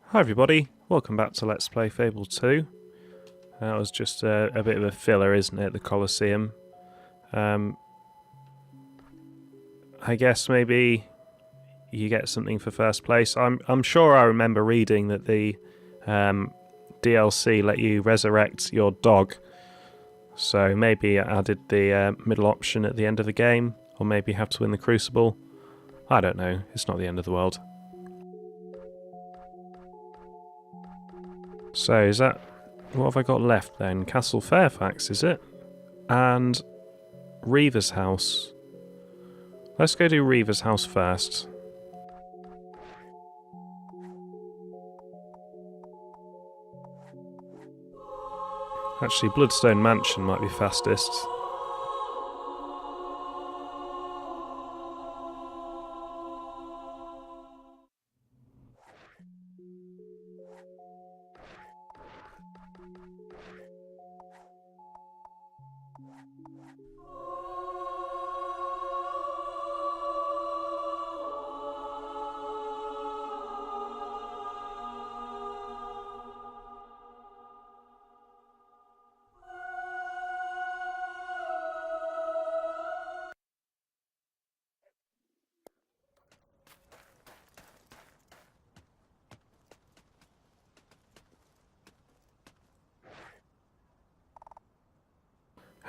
Hi everybody, welcome back to Let's Play Fable 2. That was just a bit of a filler, isn't it, the Colosseum. I guess maybe you get something for first place. I'm sure I remember reading that the DLC let you resurrect your dog. So maybe I did the middle option at the end of the game, or maybe you have to win the Crucible. I don't know, it's not the end of the world. So is that... what have I got left then? Castle Fairfax, is it? And Reaver's house. Let's go do Reaver's house first. Actually, Bloodstone Mansion might be fastest.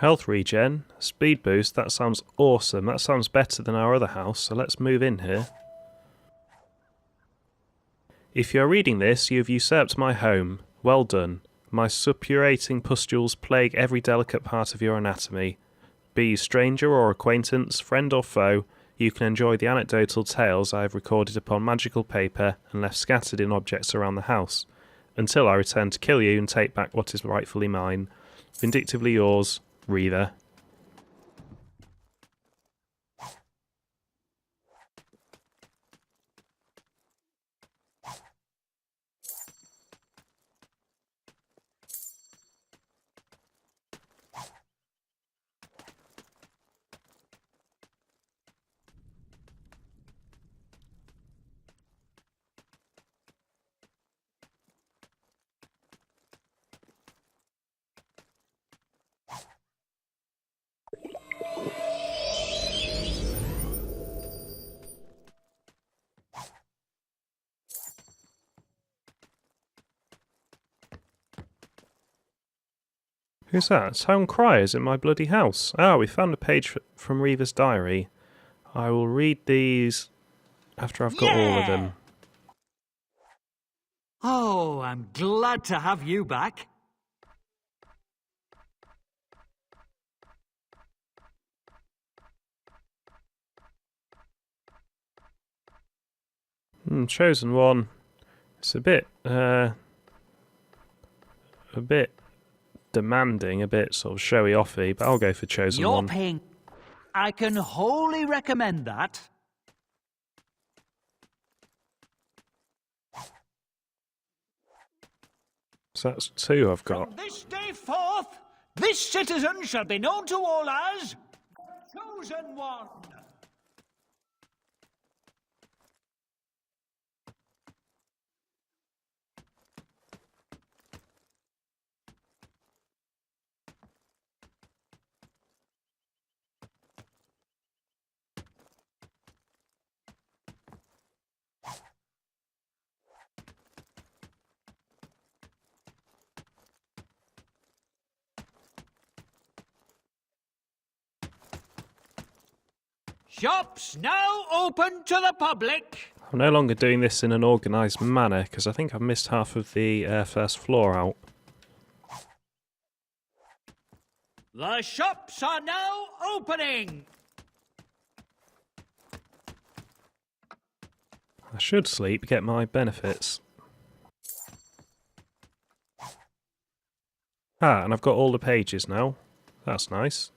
Health regen, speed boost, that sounds awesome. That sounds better than our other house, so let's move in here. If you are reading this, you have usurped my home. Well done. My suppurating pustules plague every delicate part of your anatomy. Be you stranger or acquaintance, friend or foe, you can enjoy the anecdotal tales I have recorded upon magical paper and left scattered in objects around the house, until I return to kill you and take back what is rightfully mine. Vindictively yours, Reaver. Who's that? Town criers in my bloody house. Ah, we found a page from Reaver's diary. I will read these after I've got all of them. Oh, I'm glad to have you back. Chosen one. It's a bit demanding, a bit sort of showy-offy, but I'll go for chosen You're one. paying. I can wholly recommend that. So that's two I've got. From this day forth, this citizen shall be known to all as the Chosen One. Shops now open to the public. I'm no longer doing this in an organised manner, because I think I've missed half of the first floor out. The shops are now opening. I should sleep, get my benefits. Ah, and I've got all the pages now. That's nice.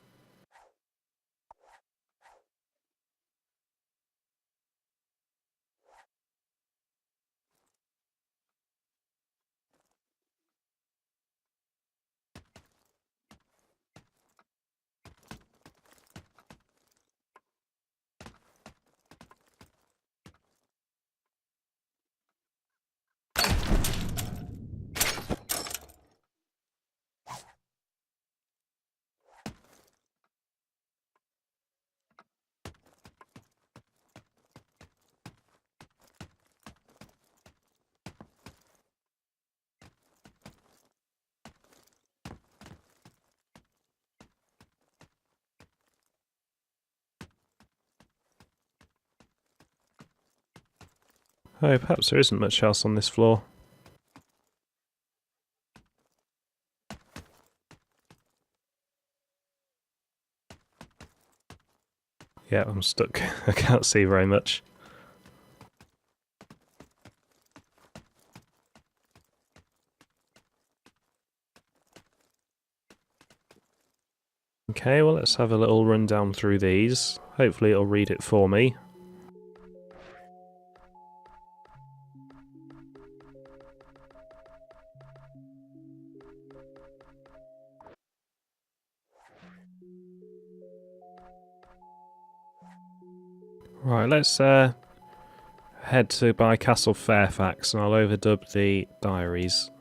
Oh, perhaps there isn't much else on this floor. Yeah, I'm stuck. I can't see very much. Okay, well, let's have a little run down through these. Hopefully it'll read it for me. Right, let's head to by Castle Fairfax and I'll overdub the diaries.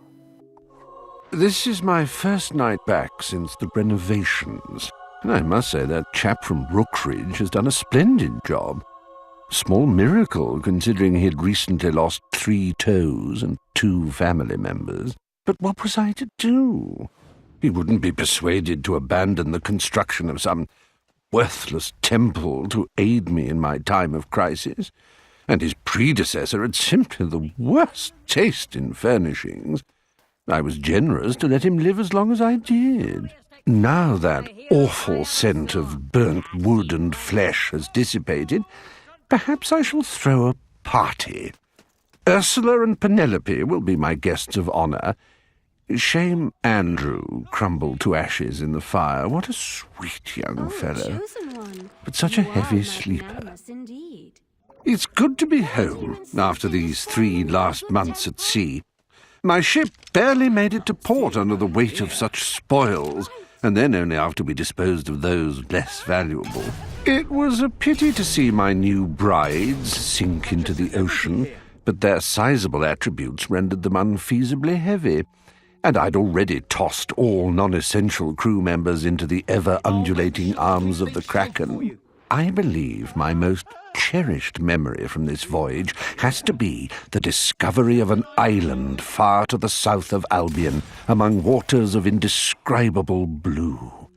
This is my first night back since the renovations, and I must say that chap from Brookridge has done a splendid job. Small miracle, considering he'd recently lost 3 toes and 2 family members. But what was I to do? He wouldn't be persuaded to abandon the construction of some worthless temple to aid me in my time of crisis, and his predecessor had simply the worst taste in furnishings. I was generous to let him live as long as I did. Now that awful scent of burnt wood and flesh has dissipated, perhaps I shall throw a party. Ursula and Penelope will be my guests of honour. Shame Andrew crumbled to ashes in the fire. What a sweet young fellow, but such a heavy sleeper. It's good to be home after these 3 last months at sea. My ship barely made it to port under the weight of such spoils, and then only after we disposed of those less valuable. It was a pity to see my new brides sink into the ocean, but their sizable attributes rendered them unfeasibly heavy, and I'd already tossed all non-essential crew members into the ever-undulating arms of the Kraken. I believe my most cherished memory from this voyage has to be the discovery of an island far to the south of Albion, among waters of indescribable blue.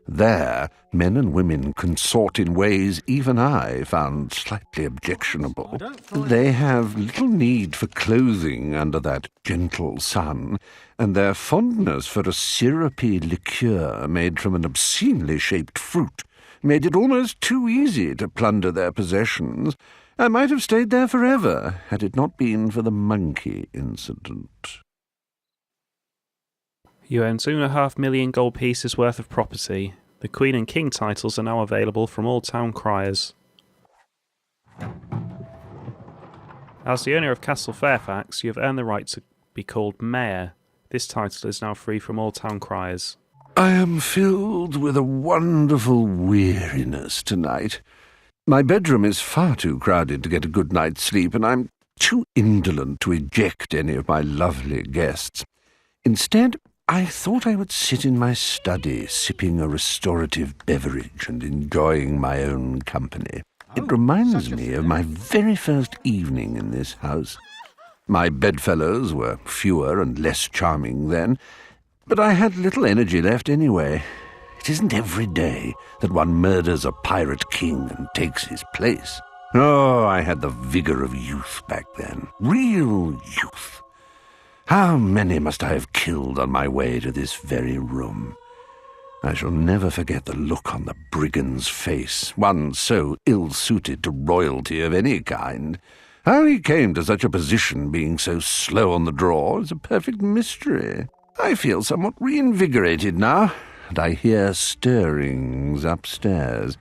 There, men and women consort in ways even I found slightly objectionable. They have little need for clothing under that gentle sun, and their fondness for a syrupy liqueur made from an obscenely shaped fruit made it almost too easy to plunder their possessions. I might have stayed there forever had it not been for the monkey incident. You own 2.5 million gold pieces worth of property. The Queen and King titles are now available from all town criers. As the owner of Castle Fairfax, you have earned the right to be called Mayor. This title is now free from all town criers. I am filled with a wonderful weariness tonight. My bedroom is far too crowded to get a good night's sleep, and I'm too indolent to eject any of my lovely guests. Instead, I thought I would sit in my study, sipping a restorative beverage and enjoying my own company. It reminds me of my very first evening in this house. My bedfellows were fewer and less charming then, but I had little energy left anyway. It isn't every day that one murders a pirate king and takes his place. Oh, I had the vigour of youth back then. Real youth. How many must I have killed on my way to this very room? I shall never forget the look on the brigand's face, one so ill-suited to royalty of any kind. How he came to such a position, being so slow on the draw, is a perfect mystery. I feel somewhat reinvigorated now, and I hear stirrings upstairs.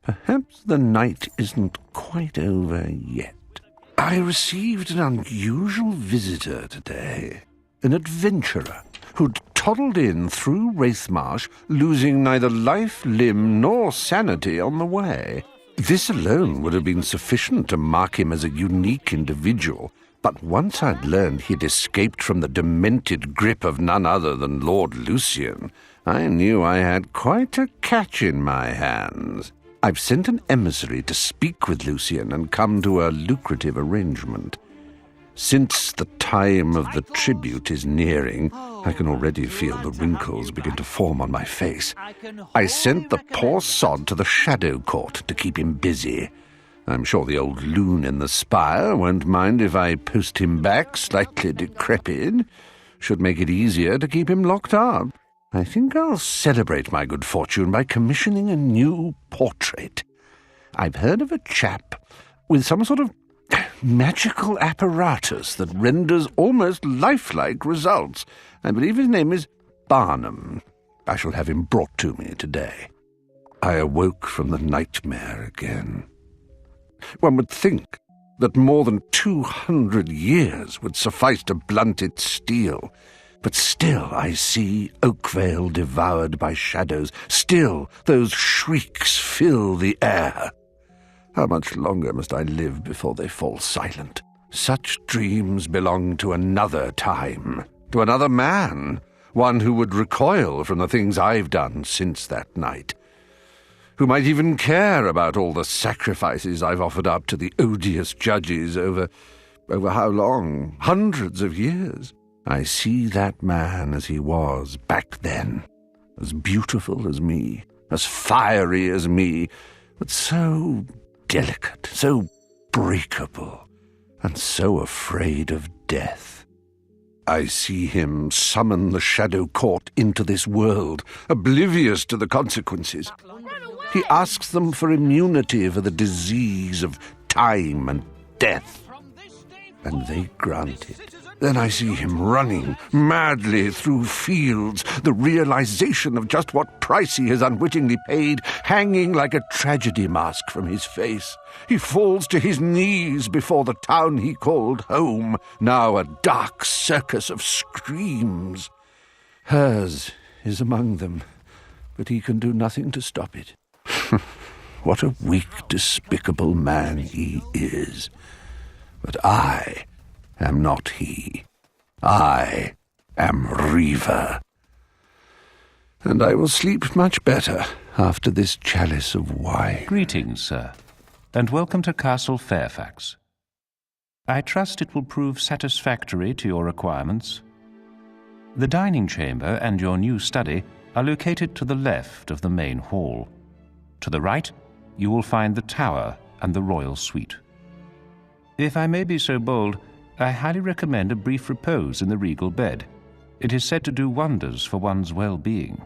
Perhaps the night isn't quite over yet. I received an unusual visitor today, an adventurer who'd toddled in through Wraithmarsh, losing neither life, limb, nor sanity on the way. This alone would have been sufficient to mark him as a unique individual, but once I'd learned he'd escaped from the demented grip of none other than Lord Lucian, I knew I had quite a catch in my hands. I've sent an emissary to speak with Lucian and come to a lucrative arrangement. Since the time of the tribute is nearing, I can already feel the wrinkles begin to form on my face. I sent the poor sod to the Shadow Court to keep him busy. I'm sure the old loon in the spire won't mind if I post him back slightly decrepit. Should make it easier to keep him locked up. I think I'll celebrate my good fortune by commissioning a new portrait. I've heard of a chap with some sort of magical apparatus that renders almost lifelike results. I believe his name is Barnum. I shall have him brought to me today. I awoke from the nightmare again. One would think that more than 200 years would suffice to blunt its steel. But still I see Oakvale devoured by shadows. Still those shrieks fill the air. How much longer must I live before they fall silent? Such dreams belong to another time, to another man, one who would recoil from the things I've done since that night, who might even care about all the sacrifices I've offered up to the odious judges over how long? Hundreds of years. I see that man as he was back then, as beautiful as me, as fiery as me, but so delicate, so breakable, and so afraid of death. I see him summon the Shadow Court into this world, oblivious to the consequences. He asks them for immunity for the disease of time and death, and they grant it. Then I see him running madly through fields, the realization of just what price he has unwittingly paid hanging like a tragedy mask from his face. He falls to his knees before the town he called home, now a dark circus of screams. Hers is among them, but he can do nothing to stop it. What a weak, despicable man he is. But I am not he. I am Reaver. And I will sleep much better after this chalice of wine. Greetings, sir, and welcome to Castle Fairfax. I trust it will prove satisfactory to your requirements. The dining chamber and your new study are located to the left of the main hall. To the right, you will find the tower and the royal suite. If I may be so bold, I highly recommend a brief repose in the regal bed. It is said to do wonders for one's well-being.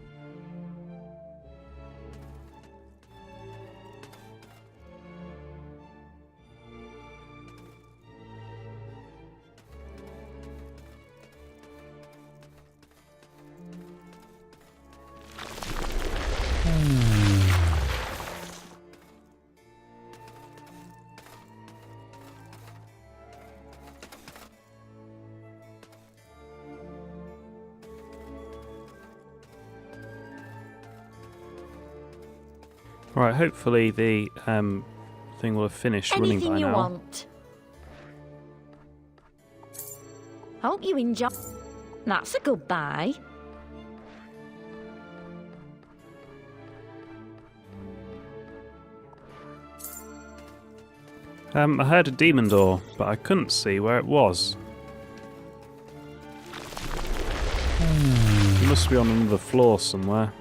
Right, hopefully the thing will have finished running Anything by you now. want. Hope you enjoy. That's a goodbye. I heard a demon door, but I couldn't see where it was. It must be on another floor somewhere.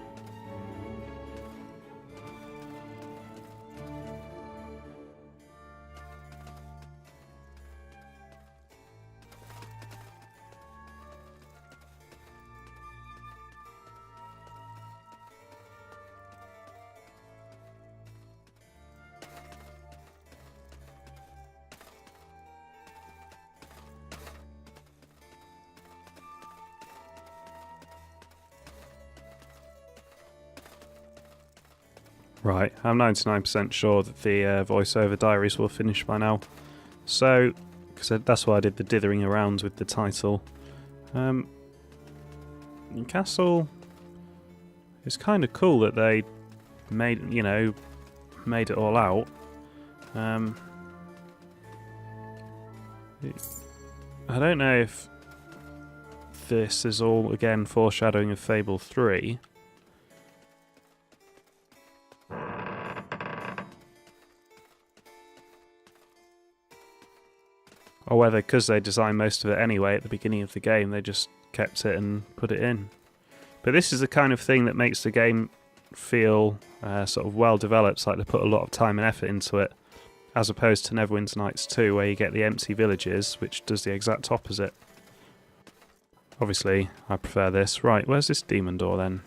Right, I'm 99% sure that the voiceover diaries will finish by now. So, because that's why I did the dithering around with the title. Castle is kind of cool that they made it all out. I don't know if this is all again foreshadowing of Fable 3. Or whether, because they designed most of it anyway at the beginning of the game, they just kept it and put it in. But this is the kind of thing that makes the game feel sort of well developed, like they put a lot of time and effort into it. as opposed to Neverwinter's Nights 2, where you get the empty villages, which does the exact opposite. Obviously, I prefer this. Right, where's this demon door then?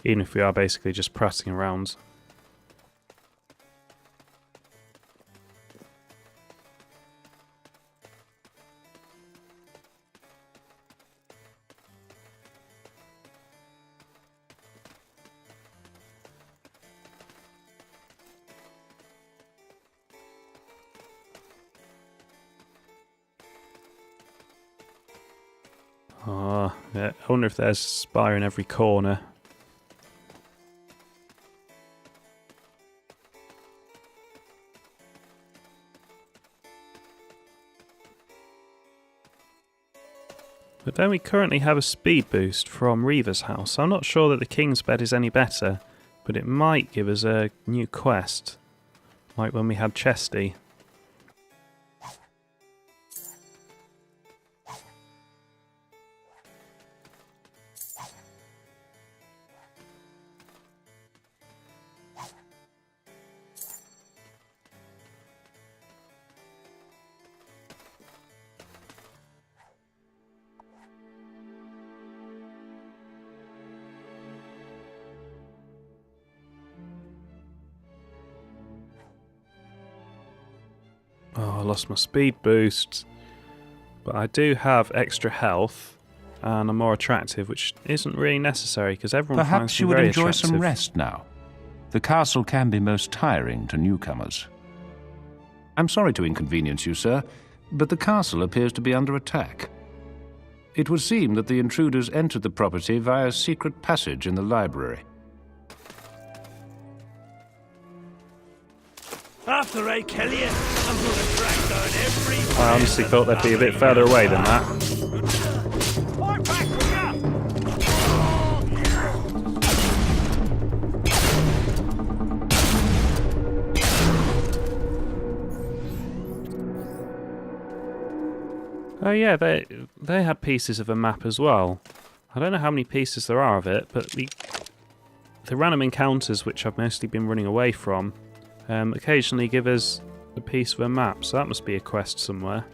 Even if we are basically just prattling around. Oh, yeah. I wonder if there's a spire in every corner. But then we currently have a speed boost from Reaver's house. I'm not sure that the King's Bed is any better, but it might give us a new quest, like when we had Chesty. Oh, I lost my speed boost. But I do have extra health, and I'm more attractive, which isn't really necessary, because everyone finds Perhaps me you would very enjoy attractive. some rest now. The castle can be most tiring to newcomers. I'm sorry to inconvenience you, sir, but the castle appears to be under attack. It would seem that the intruders entered the property via a secret passage in the library. After I kill you, I'm gonna track down every... I honestly thought they'd be a bit further away than that. Point back with ya! Oh yeah, they had pieces of a map as well. I don't know how many pieces there are of it, but the random encounters, which I've mostly been running away from, occasionally give us a piece of a map, so that must be a quest somewhere.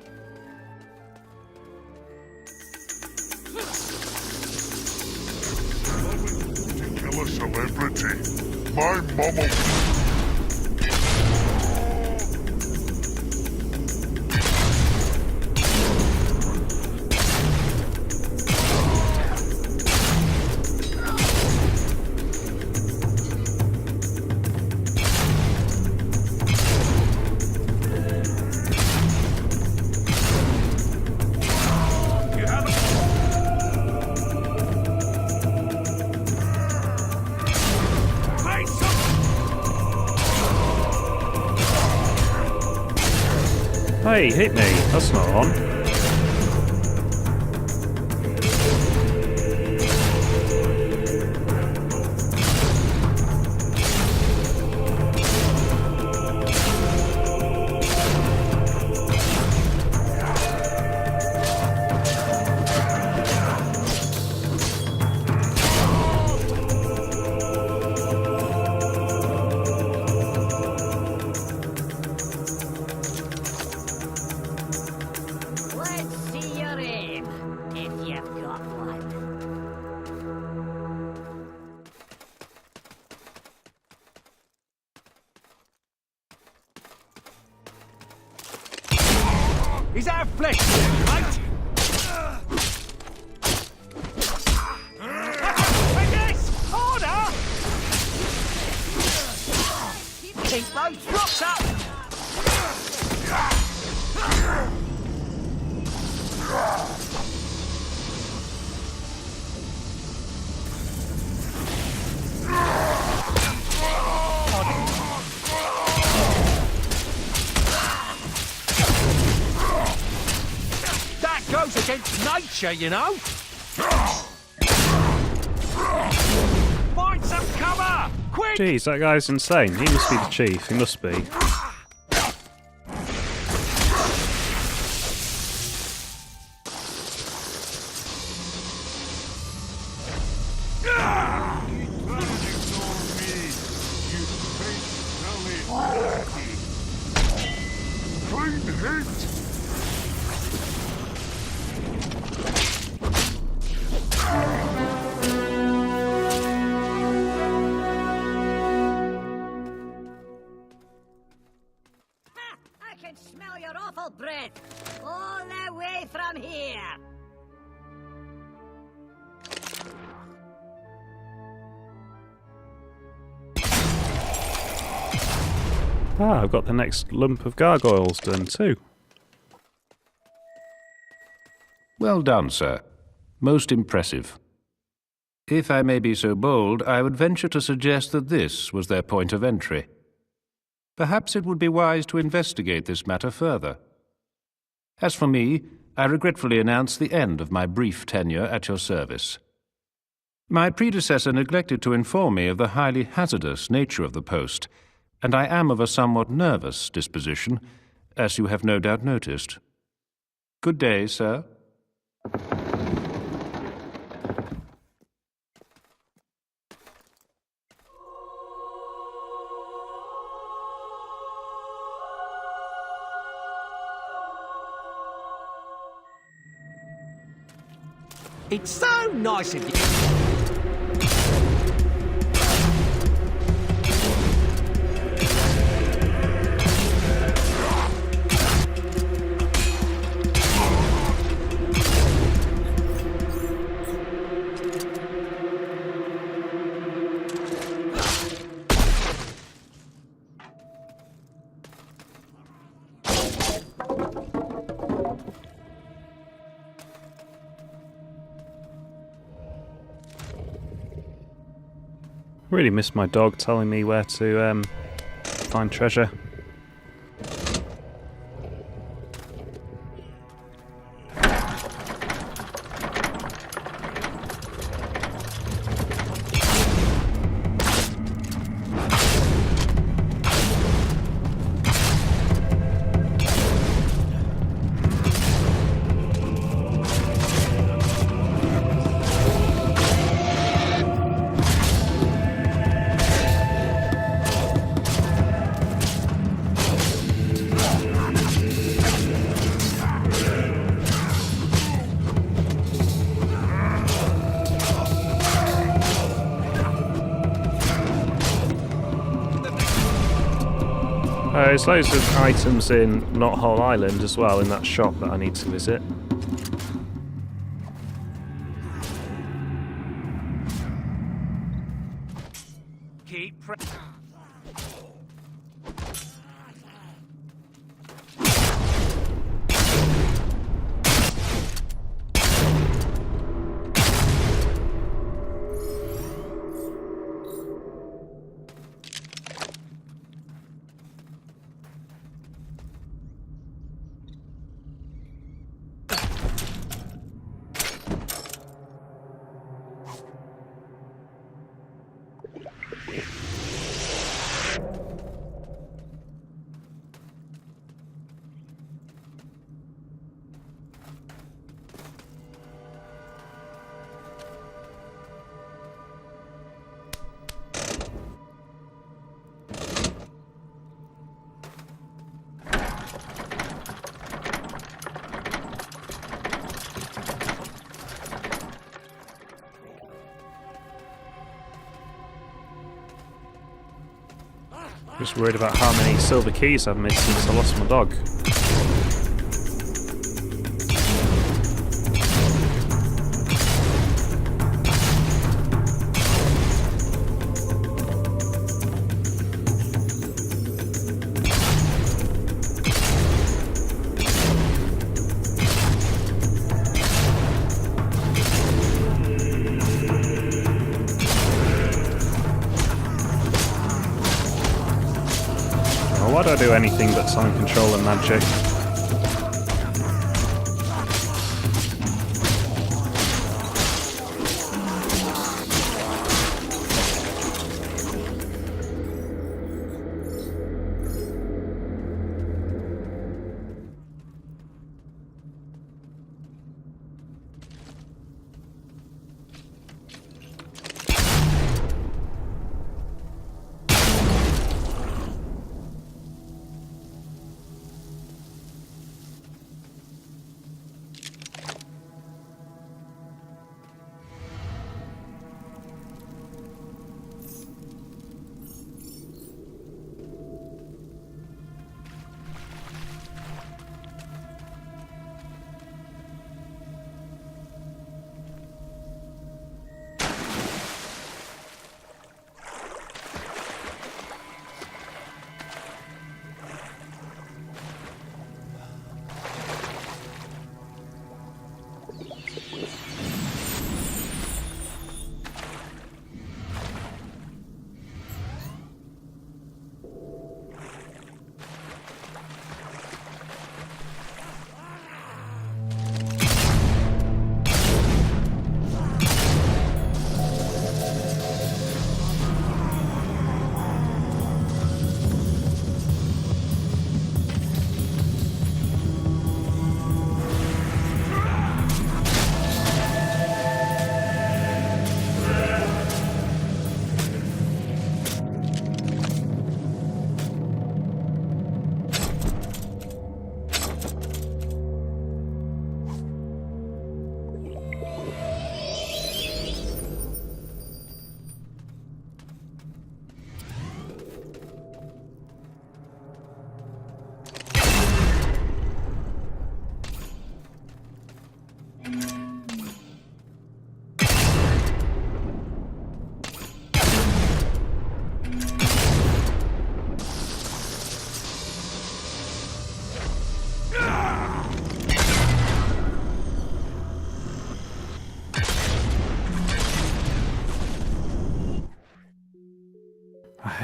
To kill a celebrity. My mama... Hey, hit me! That's not on. Let's see your aim, if you've got one. Is our flesh right? Yes! Order! Keep those rocks up! That goes against nature, you know. Find some cover! Quick! Jeez, that guy's insane. He must be the chief. He must be. hate! I can smell your awful breath all the way from here. Ah, I've got the next lump of gargoyles done too. Well done, sir. Most impressive. If I may be so bold, I would venture to suggest that this was their point of entry. Perhaps it would be wise to investigate this matter further. As for me, I regretfully announce the end of my brief tenure at your service. My predecessor neglected to inform me of the highly hazardous nature of the post, and I am of a somewhat nervous disposition, as you have no doubt noticed. Good day, sir. It's so nice of you. Really miss my dog telling me where to find treasure. There's loads of items in Knothole Island as well, in that shop that I need to visit. Keep Just worried about how many silver keys I've missed since I lost my dog. Why do I do anything but time control and magic?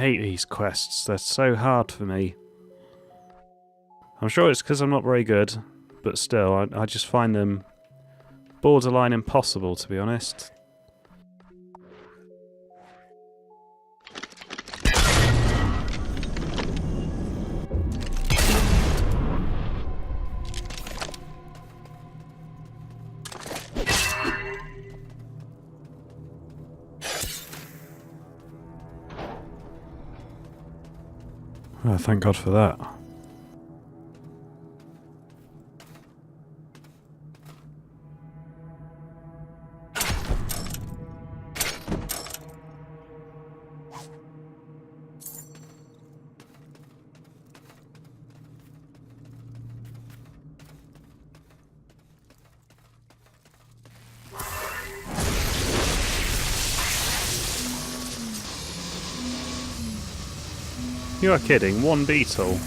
hate these quests. They're so hard for me. I'm sure it's because I'm not very good, but still, I just find them borderline impossible, to be honest. Oh, thank God for that. You are kidding, one beetle.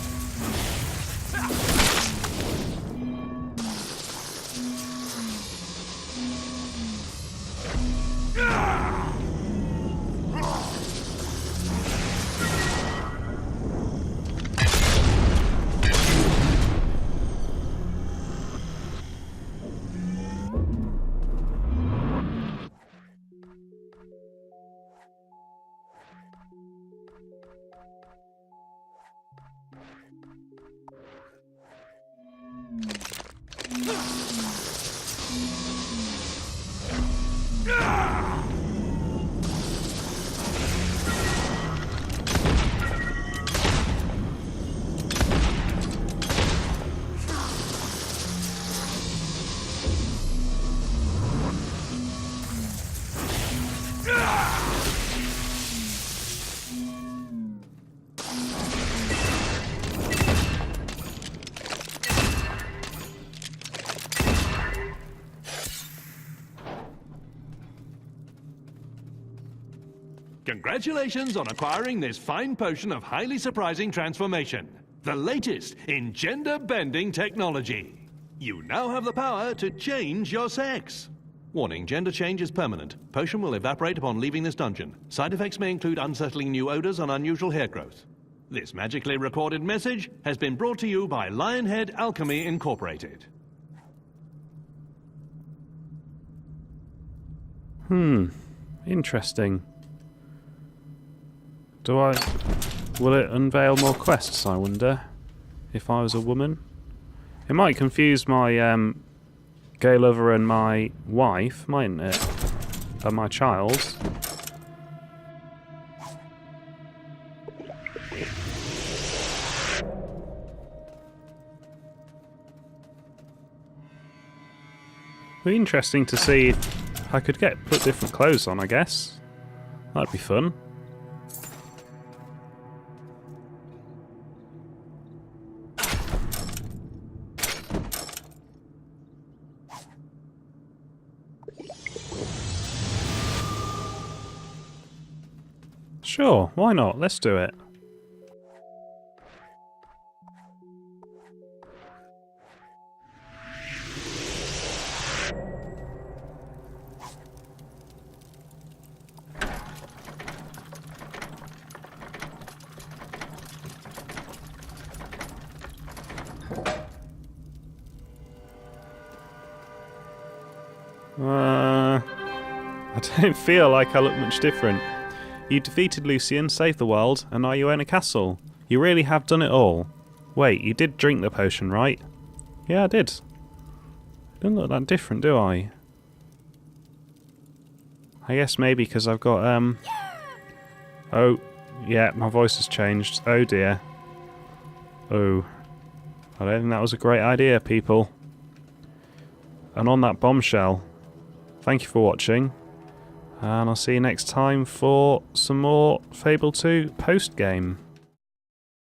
Congratulations on acquiring this fine potion of highly surprising transformation. The latest in gender-bending technology. You now have the power to change your sex. Warning, gender change is permanent. Potion will evaporate upon leaving this dungeon. Side effects may include unsettling new odors and unusual hair growth. This magically recorded message has been brought to you by Lionhead Alchemy Incorporated. Interesting. Will it unveil more quests, I wonder? If I was a woman? It might confuse my gay lover and my wife, mightn't it? And my child. Be interesting to see if I could put different clothes on, I guess. That'd be fun. Sure, why not? Let's do it. I don't feel like I look much different. You defeated Lucian, saved the world, and now you own a castle. You really have done it all. Wait, you did drink the potion, right? Yeah, I did. Don't look that different, do I? I guess maybe because I've got, Oh, yeah, my voice has changed. Oh dear. Oh. I don't think that was a great idea, people. And on that bombshell, thank you for watching. And I'll see you next time for some more Fable 2 post-game.